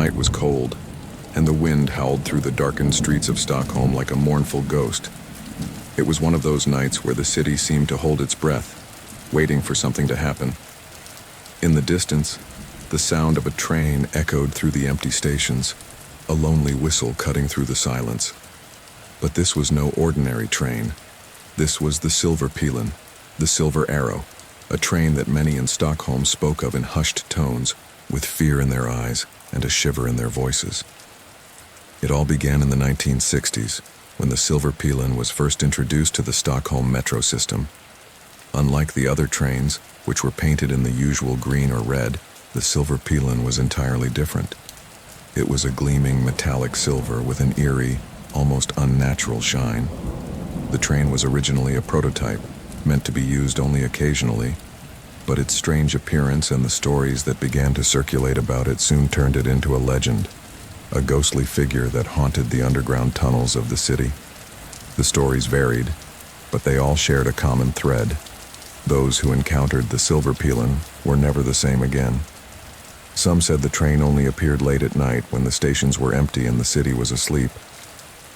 night was cold, and the wind howled through the darkened streets of Stockholm like a mournful ghost. It was one of those nights where the city seemed to hold its breath, waiting for something to happen. In the distance, the sound of a train echoed through the empty stations, a lonely whistle cutting through the silence. But this was no ordinary train. This was the Silver Pilen, the Silver Arrow, a train that many in Stockholm spoke of in hushed tones, with fear in their eyes and a shiver in their voices. It all began in the 1960s, when the Silver Pilen was first introduced to the Stockholm metro system. Unlike the other trains, which were painted in the usual green or red, the Silver Pilen was entirely different. It was a gleaming metallic silver with an eerie, almost unnatural shine. The train was originally a prototype, meant to be used only occasionally, but its strange appearance and the stories that began to circulate about it soon turned it into a legend, a ghostly figure that haunted the underground tunnels of the city. The stories varied, but they all shared a common thread. Those who encountered the Silver Pilen were never the same again. Some said the train only appeared late at night when the stations were empty and the city was asleep.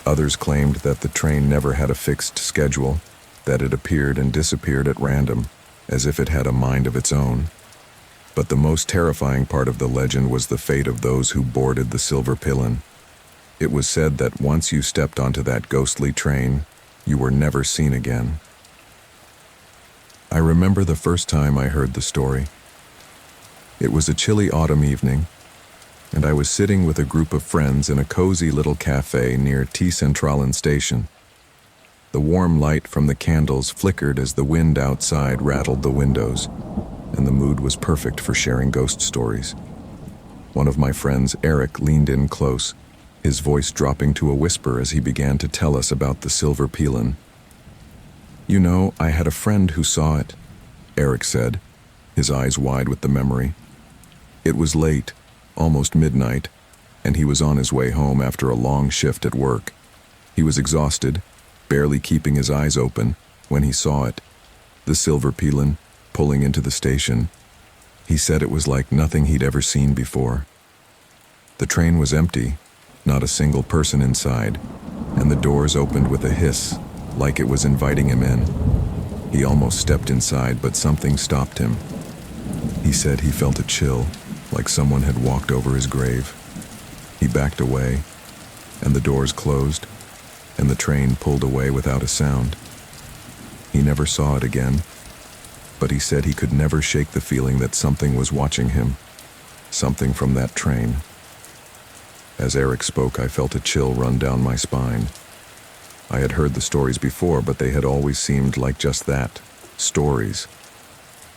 Others claimed that the train never had a fixed schedule, that it appeared and disappeared at random, as if it had a mind of its own. But the most terrifying part of the legend was the fate of those who boarded the Silver Pilen. It was said that once you stepped onto that ghostly train, you were never seen again. I remember the first time I heard the story. It was a chilly autumn evening, and I was sitting with a group of friends in a cozy little cafe near T-Centralen station. The warm light from the candles flickered as the wind outside rattled the windows, and the mood was perfect for sharing ghost stories. One of my friends, Eric, leaned in close, his voice dropping to a whisper as he began to tell us about the Silver Pilen. "You know, I had a friend who saw it," Eric said, his eyes wide with the memory. It was late, almost midnight, and he was on his way home after a long shift at work. He was exhausted, barely keeping his eyes open, when he saw it, the Silver Pilen, pulling into the station. He said it was like nothing he'd ever seen before. The train was empty, not a single person inside, and the doors opened with a hiss, like it was inviting him in. He almost stepped inside, but something stopped him. He said he felt a chill, like someone had walked over his grave. He backed away, and the doors closed, and the train pulled away without a sound. He never saw it again, but he said he could never shake the feeling that something was watching him, something from that train. As Eric spoke, I felt a chill run down my spine. I had heard the stories before, but they had always seemed like just that, stories.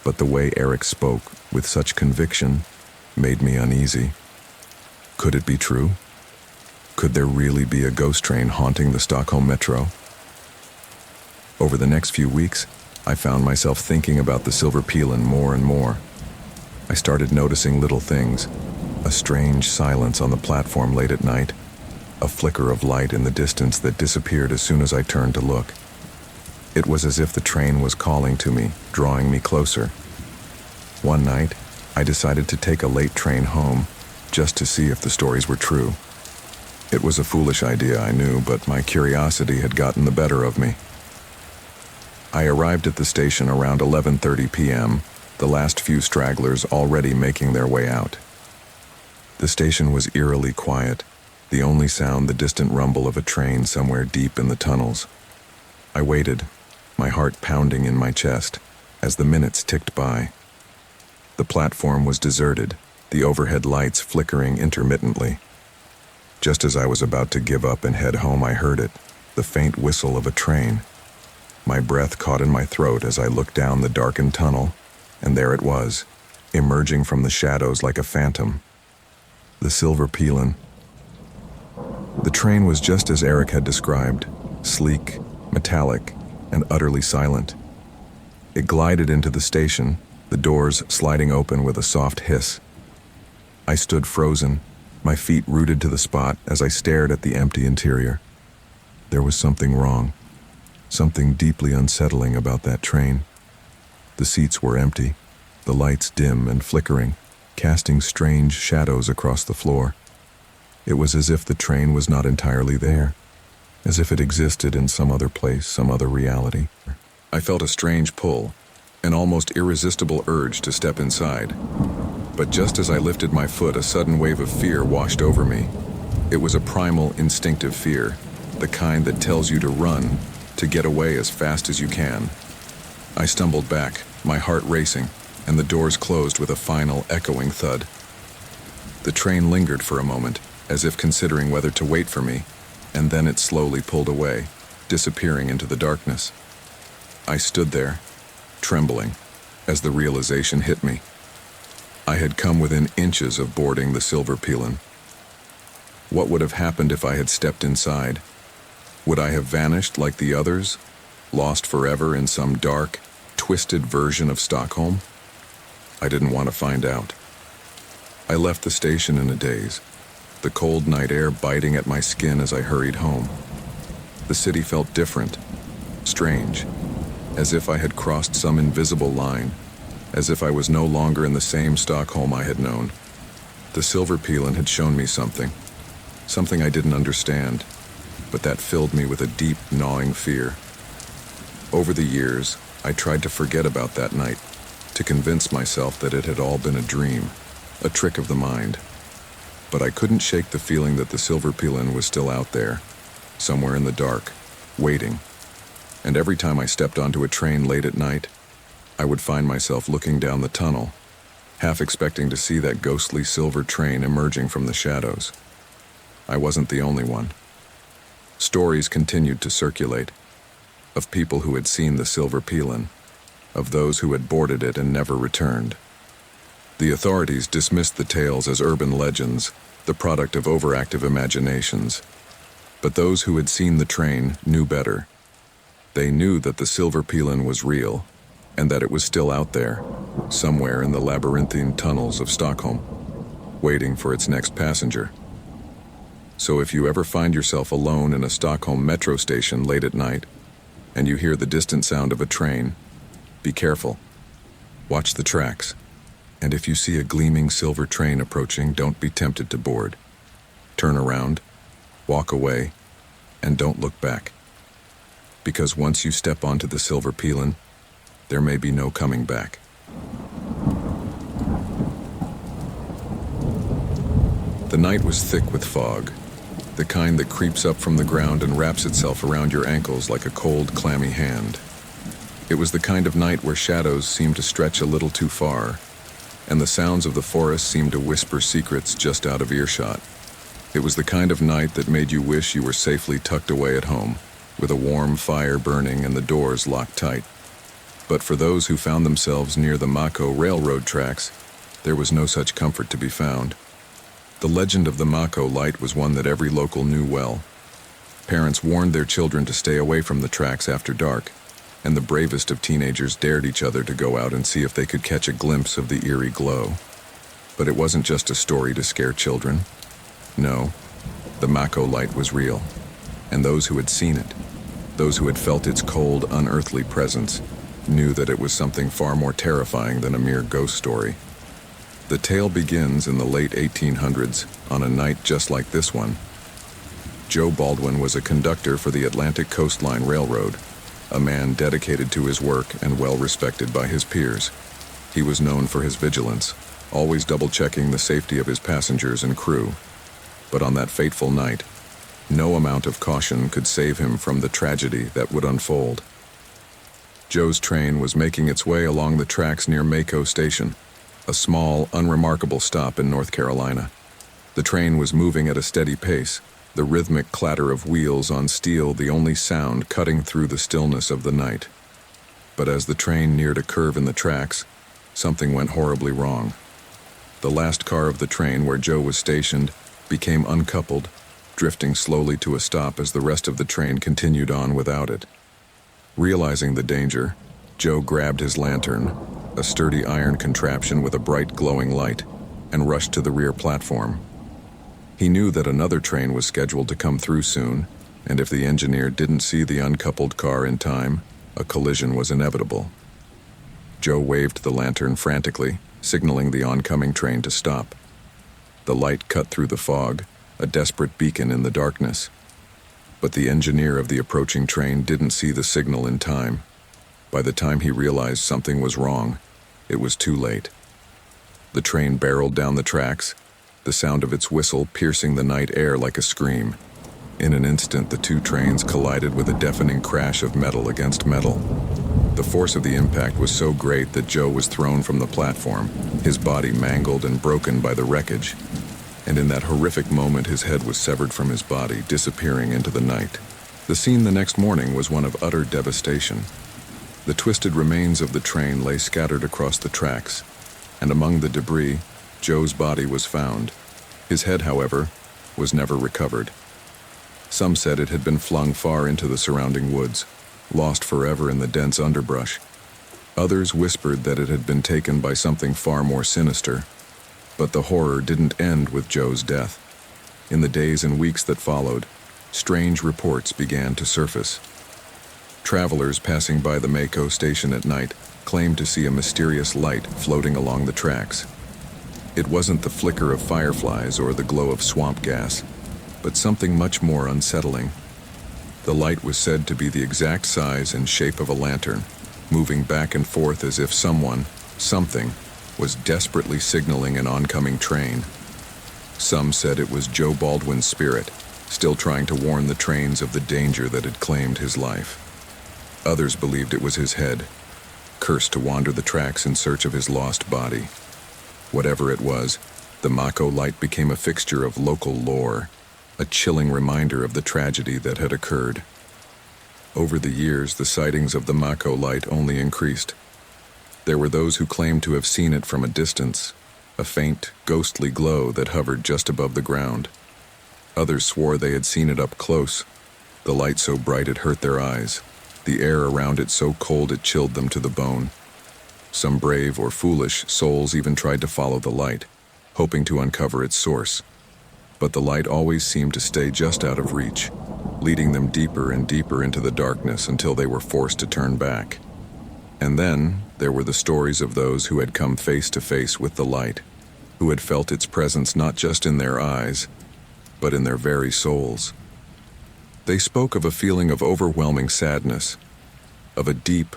But the way Eric spoke, with such conviction, made me uneasy. Could it be true? Could there really be a ghost train haunting the Stockholm metro? Over the next few weeks, I found myself thinking about the Silver Pilen more and more. I started noticing little things, a strange silence on the platform late at night, a flicker of light in the distance that disappeared as soon as I turned to look. It was as if the train was calling to me, drawing me closer. One night, I decided to take a late train home, just to see if the stories were true. It was a foolish idea, I knew, but my curiosity had gotten the better of me. I arrived at the station around 11:30 p.m., the last few stragglers already making their way out. The station was eerily quiet, the only sound the distant rumble of a train somewhere deep in the tunnels. I waited, my heart pounding in my chest, as the minutes ticked by. The platform was deserted, the overhead lights flickering intermittently. Just as I was about to give up and head home, I heard it, the faint whistle of a train. My breath caught in my throat as I looked down the darkened tunnel, and there it was, emerging from the shadows like a phantom. The Silver Pilen. The train was just as Eric had described, sleek, metallic, and utterly silent. It glided into the station, the doors sliding open with a soft hiss. I stood frozen, my feet rooted to the spot as I stared at the empty interior. There was something wrong, something deeply unsettling about that train. The seats were empty, the lights dim and flickering, casting strange shadows across the floor. It was as if the train was not entirely there, as if it existed in some other place, some other reality. I felt a strange pull, an almost irresistible urge to step inside. But just as I lifted my foot, a sudden wave of fear washed over me. It was a primal, instinctive fear, the kind that tells you to run, to get away as fast as you can. I stumbled back, my heart racing, and the doors closed with a final, echoing thud. The train lingered for a moment, as if considering whether to wait for me, and then it slowly pulled away, disappearing into the darkness. I stood there, trembling, as the realization hit me. I had come within inches of boarding the Silver Pelin. What would have happened if I had stepped inside? Would I have vanished like the others, lost forever in some dark, twisted version of Stockholm? I didn't want to find out. I left the station in a daze, the cold night air biting at my skin as I hurried home. The city felt different, strange, as if I had crossed some invisible line, as if I was no longer in the same Stockholm I had known. The Silver Pelin had shown me something I didn't understand, but that filled me with a deep, gnawing fear. Over the years, I tried to forget about that night, to convince myself that it had all been a dream, a trick of the mind. But I couldn't shake the feeling that the Silver Pelin was still out there, somewhere in the dark, waiting. And every time I stepped onto a train late at night, I would find myself looking down the tunnel, half expecting to see that ghostly silver train emerging from the shadows. I wasn't the only one. Stories continued to circulate, of people who had seen the Silver Pelin, of those who had boarded it and never returned. The authorities dismissed the tales as urban legends, the product of overactive imaginations. But those who had seen the train knew better. They knew that the Silver Pelin was real, and that it was still out there, somewhere in the labyrinthine tunnels of Stockholm, waiting for its next passenger. So if you ever find yourself alone in a Stockholm metro station late at night, and you hear the distant sound of a train, be careful. Watch the tracks, and if you see a gleaming silver train approaching, don't be tempted to board. Turn around, walk away, and don't look back. Because once you step onto the Silver Pelin, there may be no coming back. The night was thick with fog, the kind that creeps up from the ground and wraps itself around your ankles like a cold, clammy hand. It was the kind of night where shadows seemed to stretch a little too far, and the sounds of the forest seemed to whisper secrets just out of earshot. It was the kind of night that made you wish you were safely tucked away at home, with a warm fire burning and the doors locked tight. But for those who found themselves near the Maco railroad tracks, there was no such comfort to be found. The legend of the Maco light was one that every local knew well. Parents warned their children to stay away from the tracks after dark, and the bravest of teenagers dared each other to go out and see if they could catch a glimpse of the eerie glow. But it wasn't just a story to scare children. No, the Maco light was real, and those who had seen it, those who had felt its cold, unearthly presence, knew that it was something far more terrifying than a mere ghost story. The tale begins in the late 1800s, on a night just like this one. Joe Baldwin was a conductor for the Atlantic Coastline Railroad, a man dedicated to his work and well respected by his peers. He was known for his vigilance, always double-checking the safety of his passengers and crew. But on that fateful night, no amount of caution could save him from the tragedy that would unfold. Joe's train was making its way along the tracks near Maco Station, a small, unremarkable stop in North Carolina. The train was moving at a steady pace, the rhythmic clatter of wheels on steel the only sound cutting through the stillness of the night. But as the train neared a curve in the tracks, something went horribly wrong. The last car of the train where Joe was stationed became uncoupled, drifting slowly to a stop as the rest of the train continued on without it. Realizing the danger, Joe grabbed his lantern, a sturdy iron contraption with a bright glowing light, and rushed to the rear platform. He knew that another train was scheduled to come through soon, and if the engineer didn't see the uncoupled car in time, a collision was inevitable. Joe waved the lantern frantically, signaling the oncoming train to stop. The light cut through the fog, a desperate beacon in the darkness. But the engineer of the approaching train didn't see the signal in time. By the time he realized something was wrong, it was too late. The train barreled down the tracks, the sound of its whistle piercing the night air like a scream. In an instant, the two trains collided with a deafening crash of metal against metal. The force of the impact was so great that Joe was thrown from the platform, his body mangled and broken by the wreckage. And in that horrific moment, his head was severed from his body, disappearing into the night. The scene the next morning was one of utter devastation. The twisted remains of the train lay scattered across the tracks, and among the debris, Joe's body was found. His head, however, was never recovered. Some said it had been flung far into the surrounding woods, lost forever in the dense underbrush. Others whispered that it had been taken by something far more sinister. But the horror didn't end with Joe's death. In the days and weeks that followed, strange reports began to surface. Travelers passing by the Maco station at night claimed to see a mysterious light floating along the tracks. It wasn't the flicker of fireflies or the glow of swamp gas, but something much more unsettling. The light was said to be the exact size and shape of a lantern, moving back and forth as if something, was desperately signaling an oncoming train. Some said it was Joe Baldwin's spirit, still trying to warn the trains of the danger that had claimed his life. Others believed it was his head, cursed to wander the tracks in search of his lost body. Whatever it was, the Maco light became a fixture of local lore, a chilling reminder of the tragedy that had occurred. Over the years, the sightings of the Maco light only increased. There were those who claimed to have seen it from a distance, a faint, ghostly glow that hovered just above the ground. Others swore they had seen it up close, the light so bright it hurt their eyes, the air around it so cold it chilled them to the bone. Some brave or foolish souls even tried to follow the light, hoping to uncover its source. But the light always seemed to stay just out of reach, leading them deeper and deeper into the darkness until they were forced to turn back. And then there were the stories of those who had come face to face with the light, who had felt its presence not just in their eyes, but in their very souls. They spoke of a feeling of overwhelming sadness, of a deep,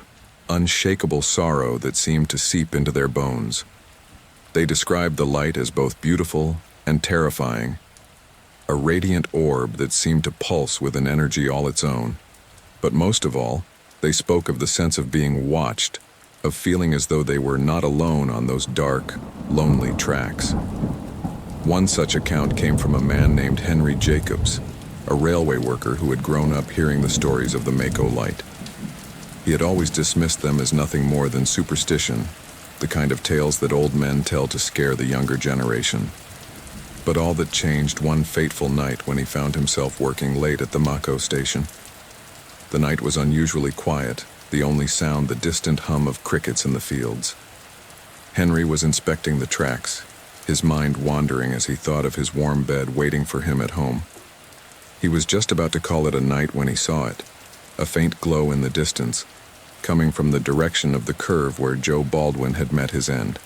unshakable sorrow that seemed to seep into their bones. They described the light as both beautiful and terrifying, a radiant orb that seemed to pulse with an energy all its own. But most of all, they spoke of the sense of being watched, of feeling as though they were not alone on those dark, lonely tracks. One such account came from a man named Henry Jacobs, a railway worker who had grown up hearing the stories of the Maco light. He had always dismissed them as nothing more than superstition, the kind of tales that old men tell to scare the younger generation. But all that changed one fateful night when he found himself working late at the Maco station. The night was unusually quiet, the only sound the distant hum of crickets in the fields. Henry was inspecting the tracks, his mind wandering as he thought of his warm bed waiting for him at home. He was just about to call it a night when he saw it, a faint glow in the distance, coming from the direction of the curve where Joe Baldwin had met his end.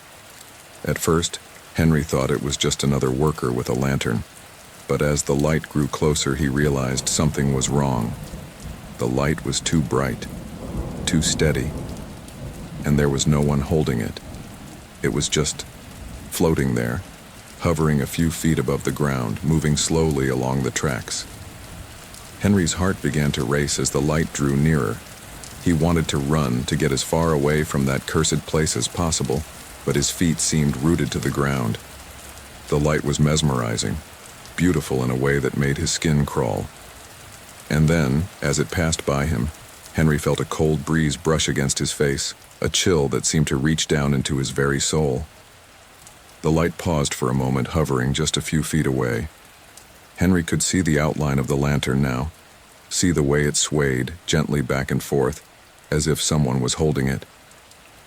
At first, Henry thought it was just another worker with a lantern, but as the light grew closer, he realized something was wrong. The light was too bright, too steady, and there was no one holding it. It was just floating there, hovering a few feet above the ground, moving slowly along the tracks. Henry's heart began to race as the light drew nearer. He wanted to run, to get as far away from that cursed place as possible, but his feet seemed rooted to the ground. The light was mesmerizing, beautiful in a way that made his skin crawl. And then, as it passed by him, Henry felt a cold breeze brush against his face, a chill that seemed to reach down into his very soul. The light paused for a moment, hovering just a few feet away. Henry could see the outline of the lantern now, see the way it swayed gently back and forth, as if someone was holding it.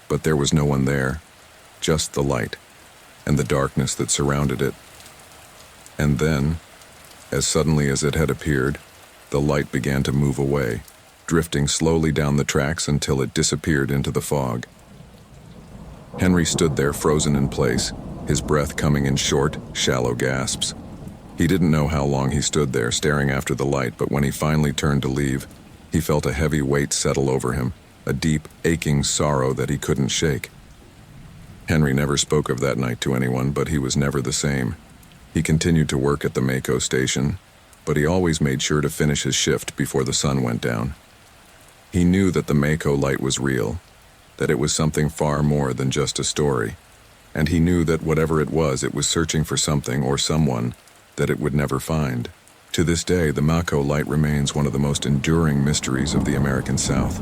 But there was no one there, just the light, and the darkness that surrounded it. And then, as suddenly as it had appeared, the light began to move away, drifting slowly down the tracks until it disappeared into the fog. Henry stood there frozen in place, his breath coming in short, shallow gasps. He didn't know how long he stood there staring after the light, but when he finally turned to leave, he felt a heavy weight settle over him, a deep, aching sorrow that he couldn't shake. Henry never spoke of that night to anyone, but he was never the same. He continued to work at the Maco station, but he always made sure to finish his shift before the sun went down. He knew that the Maco light was real, that it was something far more than just a story, and he knew that whatever it was searching for something or someone that it would never find. To this day, the Maco light remains one of the most enduring mysteries of the American South.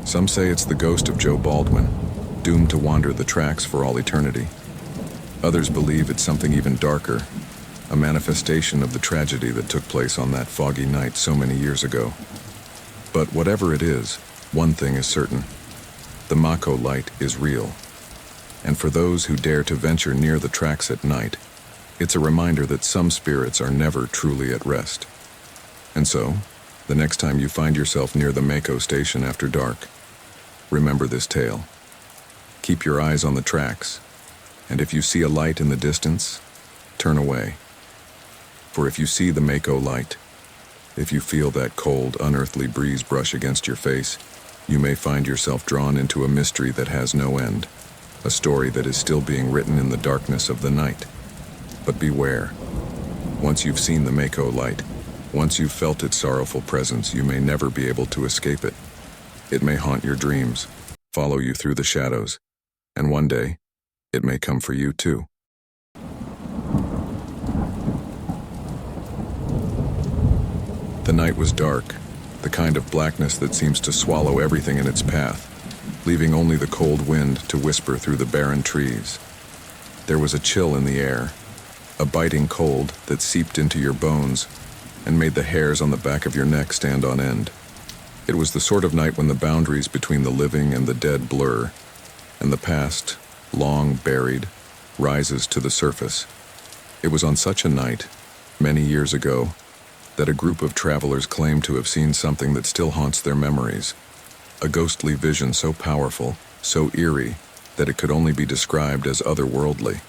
Some say it's the ghost of Joe Baldwin, doomed to wander the tracks for all eternity. Others believe it's something even darker, a manifestation of the tragedy that took place on that foggy night so many years ago. But whatever it is, one thing is certain. The Maco light is real. And for those who dare to venture near the tracks at night, it's a reminder that some spirits are never truly at rest. And so, the next time you find yourself near the Maco station after dark, remember this tale. Keep your eyes on the tracks, and if you see a light in the distance, turn away. For if you see the Maco light, if you feel that cold, unearthly breeze brush against your face, you may find yourself drawn into a mystery that has no end, a story that is still being written in the darkness of the night. But beware. Once you've seen the Maco light, once you've felt its sorrowful presence, you may never be able to escape it. It may haunt your dreams, follow you through the shadows, and one day, it may come for you too. The night was dark, the kind of blackness that seems to swallow everything in its path, leaving only the cold wind to whisper through the barren trees. There was a chill in the air, a biting cold that seeped into your bones and made the hairs on the back of your neck stand on end. It was the sort of night when the boundaries between the living and the dead blur, and the past, long buried, rises to the surface. It was on such a night, many years ago, that a group of travelers claimed to have seen something that still haunts their memories. A ghostly vision so powerful, so eerie, that it could only be described as otherworldly.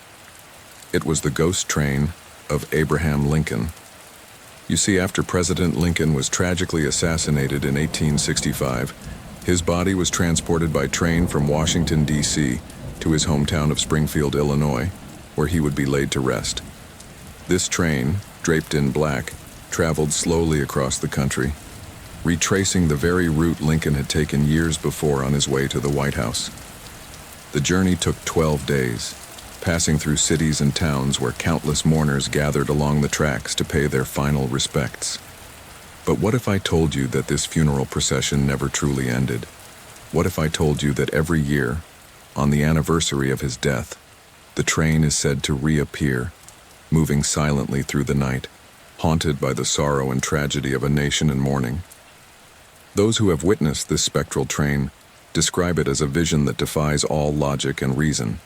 It was the Ghost Train of Abraham Lincoln. You see, after President Lincoln was tragically assassinated in 1865, his body was transported by train from Washington, D.C. to his hometown of Springfield, Illinois, where he would be laid to rest. This train, draped in black, traveled slowly across the country, retracing the very route Lincoln had taken years before on his way to the White House. The journey took 12 days, passing through cities and towns where countless mourners gathered along the tracks to pay their final respects. But what if I told you that this funeral procession never truly ended? What if I told you that every year, on the anniversary of his death, the train is said to reappear, moving silently through the night, haunted by the sorrow and tragedy of a nation in mourning? Those who have witnessed this spectral train describe it as a vision that defies all logic and reason.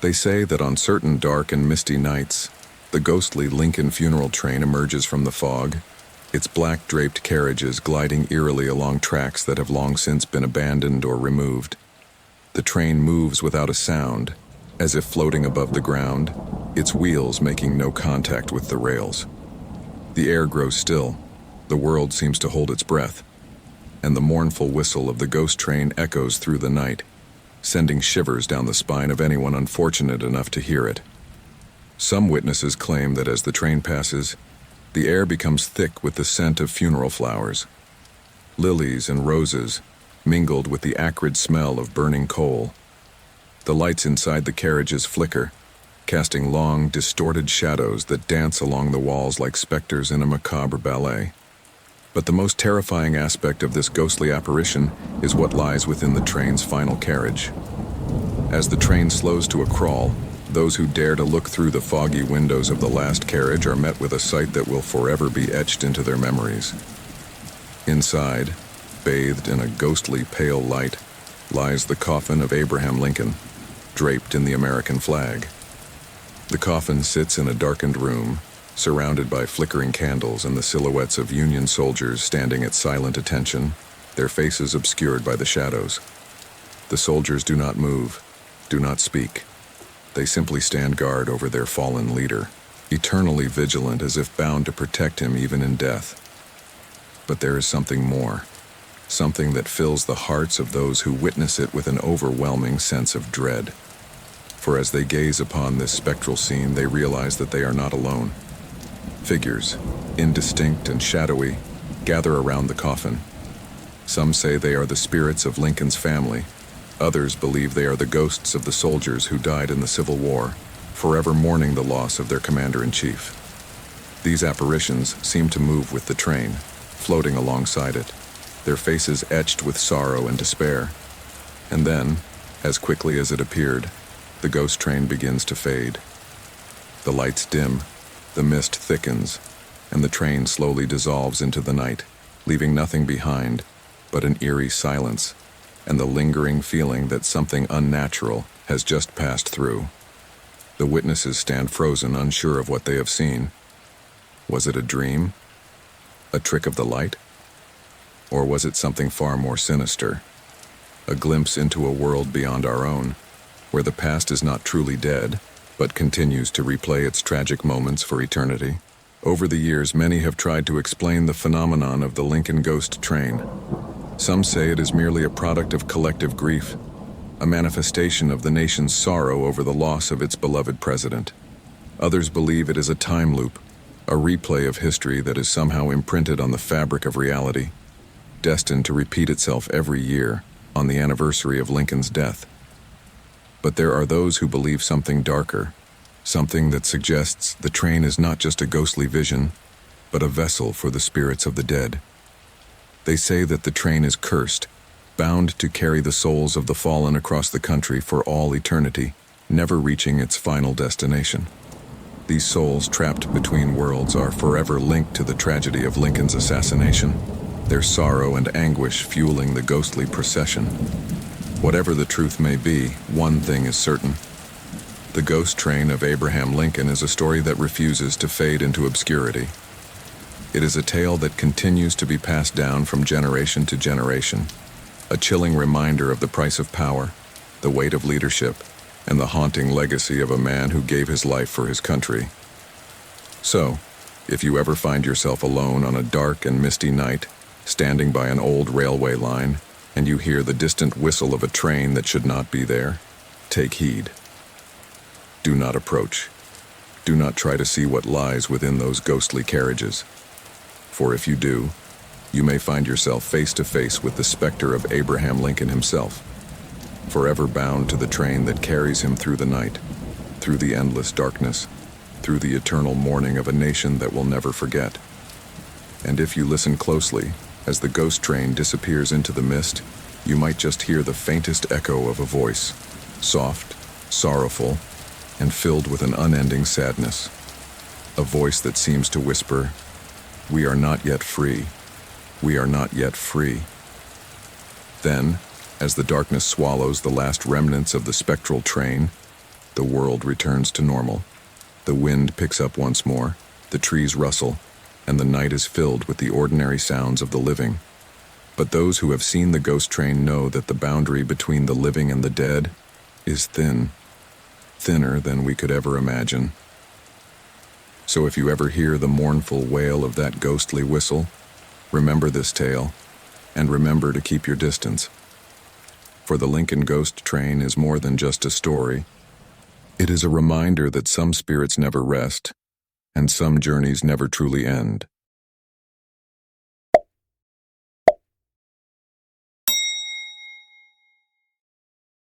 They say that on certain dark and misty nights, the ghostly Lincoln funeral train emerges from the fog, its black draped carriages gliding eerily along tracks that have long since been abandoned or removed. The train moves without a sound, as if floating above the ground, its wheels making no contact with the rails. The air grows still, the world seems to hold its breath, and the mournful whistle of the ghost train echoes through the night, sending shivers down the spine of anyone unfortunate enough to hear it. Some witnesses claim that as the train passes, the air becomes thick with the scent of funeral flowers. Lilies and roses mingled with the acrid smell of burning coal. The lights inside the carriages flicker, casting long, distorted shadows that dance along the walls like specters in a macabre ballet. But the most terrifying aspect of this ghostly apparition is what lies within the train's final carriage. As the train slows to a crawl, those who dare to look through the foggy windows of the last carriage are met with a sight that will forever be etched into their memories. Inside, bathed in a ghostly pale light, lies the coffin of Abraham Lincoln, draped in the American flag. The coffin sits in a darkened room, surrounded by flickering candles and the silhouettes of Union soldiers standing at silent attention, their faces obscured by the shadows. The soldiers do not move, do not speak. They simply stand guard over their fallen leader. eternally vigilant as if bound to protect him even in death. But there is something more, something that fills the hearts of those who witness it with an overwhelming sense of dread. For as they gaze upon this spectral scene, they realize that they are not alone. Figures, indistinct and shadowy, gather around the coffin. Some say they are the spirits of Lincoln's family. Others believe they are the ghosts of the soldiers who died in the Civil War, forever mourning the loss of their commander-in-chief. These apparitions seem to move with the train, floating alongside it, their faces etched with sorrow and despair. And then, as quickly as it appeared, the ghost train begins to fade. The lights dim, the mist thickens, and the train slowly dissolves into the night, leaving nothing behind but an eerie silence and the lingering feeling that something unnatural has just passed through. The witnesses stand frozen, unsure of what they have seen. Was it a dream? A trick of the light? Or was it something far more sinister? A glimpse into a world beyond our own, where the past is not truly dead, but continues to replay its tragic moments for eternity. Over the years, many have tried to explain the phenomenon of the Lincoln ghost train. Some say it is merely a product of collective grief, a manifestation of the nation's sorrow over the loss of its beloved president. Others believe it is a time loop, a replay of history that is somehow imprinted on the fabric of reality, destined to repeat itself every year on the anniversary of Lincoln's death. But there are those who believe something darker, something that suggests the train is not just a ghostly vision, but a vessel for the spirits of the dead. They say that the train is cursed, bound to carry the souls of the fallen across the country for all eternity, never reaching its final destination. These souls trapped between worlds are forever linked to the tragedy of Lincoln's assassination, their sorrow and anguish fueling the ghostly procession. Whatever the truth may be, one thing is certain. The Ghost Train of Abraham Lincoln is a story that refuses to fade into obscurity. It is a tale that continues to be passed down from generation to generation, a chilling reminder of the price of power, the weight of leadership, and the haunting legacy of a man who gave his life for his country. So, if you ever find yourself alone on a dark and misty night, standing by an old railway line, and you hear the distant whistle of a train that should not be there, take heed. Do not approach. Do not try to see what lies within those ghostly carriages. For if you do, you may find yourself face to face with the specter of Abraham Lincoln himself, forever bound to the train that carries him through the night, through the endless darkness, through the eternal mourning of a nation that will never forget. And if you listen closely, as the ghost train disappears into the mist, you might just hear the faintest echo of a voice, soft, sorrowful, and filled with an unending sadness. A voice that seems to whisper, "We are not yet free. We are not yet free." Then, as the darkness swallows the last remnants of the spectral train, the world returns to normal. The wind picks up once more, the trees rustle, and the night is filled with the ordinary sounds of the living. But those who have seen the ghost train know that the boundary between the living and the dead is thin, thinner than we could ever imagine. So if you ever hear the mournful wail of that ghostly whistle, remember this tale, and remember to keep your distance. For the Lincoln Ghost Train is more than just a story. It is a reminder that some spirits never rest, and some journeys never truly end.